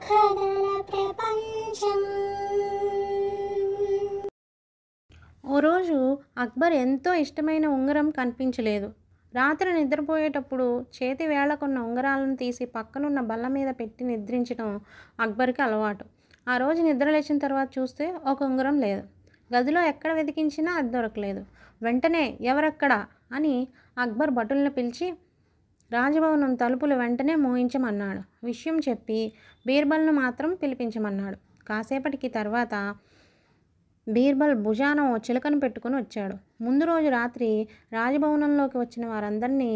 కథల ప్రపంచం. ఓ రోజు అక్బర్ ఎంతో ఇష్టమైన ఉంగరం కనిపించలేదు. రాత్రి నిద్రపోయేటప్పుడు చేతి వేళ్లకున్న ఉంగరాలను తీసి పక్కనున్న బల్ల మీద పెట్టి నిద్రించడం అక్బర్కి అలవాటు. ఆ రోజు నిద్ర లేచిన తర్వాత చూస్తే ఒక ఉంగరం లేదు. గదిలో ఎక్కడ వెతికించినా అది దొరకలేదు. వెంటనే ఎవరెక్కడా అని అక్బర్ భటుల్ని పిలిచి రాజభవనం తలుపులు వెంటనే మోయించమన్నాడు. విషయం చెప్పి బీర్బల్ను మాత్రం పిలిపించమన్నాడు. కాసేపటికి తర్వాత బీర్బల్ భుజాన ఓ చిలకను పెట్టుకుని వచ్చాడు. ముందు రోజు రాత్రి రాజభవనంలోకి వచ్చిన వారందరినీ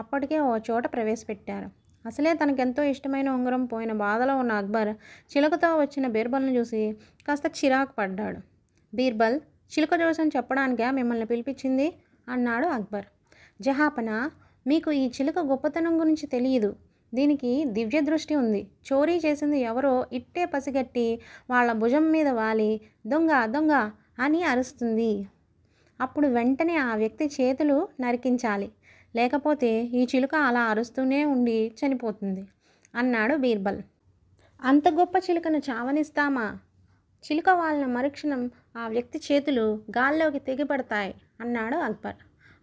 అప్పటికే ఓ చోట ప్రవేశపెట్టారు. అసలే తనకెంతో ఇష్టమైన ఉంగరం పోయిన బాధలో ఉన్న అక్బర్ చిలుకతో వచ్చిన బీర్బల్ను చూసి కాస్త చిరాకు పడ్డాడు. బీర్బల్, చిలుక జోస్యం చెప్పడానికే మిమ్మల్ని పిలిపించింది అన్నాడు అక్బర్. జహాపనా, మీకు ఈ చిలుక గొప్పతనం గురించి తెలియదు. దీనికి దివ్య దృష్టి ఉంది. చోరీ చేసింది ఎవరో ఇట్టే పసిగట్టి వాళ్ళ భుజం మీద వాలి దొంగ దొంగ అని అరుస్తుంది. అప్పుడు వెంటనే ఆ వ్యక్తి చేతులు నరికించాలి. లేకపోతే ఈ చిలుక అలా అరుస్తూనే ఉండి చనిపోతుంది అన్నాడు బీర్బల్. అంత గొప్ప చిలుకను చావనిస్తామా? చిలుక వాళ్ళ మరుక్షణం ఆ వ్యక్తి చేతులు గాల్లోకి తెగిపడతాయి అన్నాడు అక్బర్.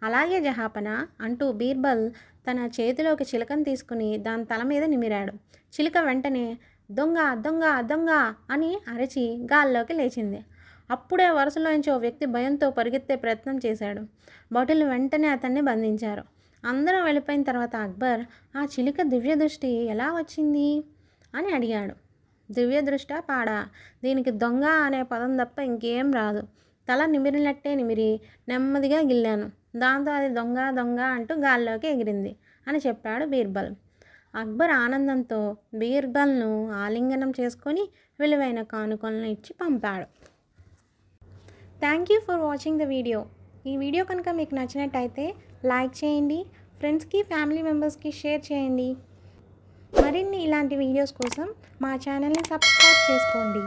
అలాగే జహాపనా అంటూ బీర్బల్ తన చేతిలోకి చిలుకను తీసుకుని దాని తల మీద నిమిరాడు. చిలుక వెంటనే దొంగ దొంగ దొంగ అని అరిచి గాల్లోకి లేచింది. అప్పుడే వరుసలోంచి ఓ వ్యక్తి భయంతో పరిగెత్తే ప్రయత్నం చేశాడు. భటులు వెంటనే అతన్ని బంధించారు. అందరూ వెళ్ళిపోయిన తర్వాత అక్బర్ ఆ చిలుక దివ్య దృష్టి ఎలా వచ్చింది అని అడిగాడు. దివ్య దృష్ట పాడా, దీనికి దొంగ అనే పదం తప్ప ఇంకేం రాదు. తల నిమిరినట్టే నిమిరి నెమ్మదిగా గిల్లాను. దాంతో అది దొంగ దొంగ అంటూ గాల్లోకి ఎగిరింది అని చెప్పాడు బీర్బల్. అక్బర్ ఆనందంతో బీర్బల్ను ఆలింగనం చేసుకొని విలువైన కానుకలను ఇచ్చి పంపాడు. Thank you for watching the video. ఈ వీడియో కనుక మీకు నచ్చినట్టయితే లైక్ చేయండి, ఫ్రెండ్స్కి ఫ్యామిలీ మెంబర్స్కి షేర్ చేయండి. మరిన్ని ఇలాంటి వీడియోస్ కోసం మా ఛానల్ని సబ్స్క్రైబ్ చేసుకోండి.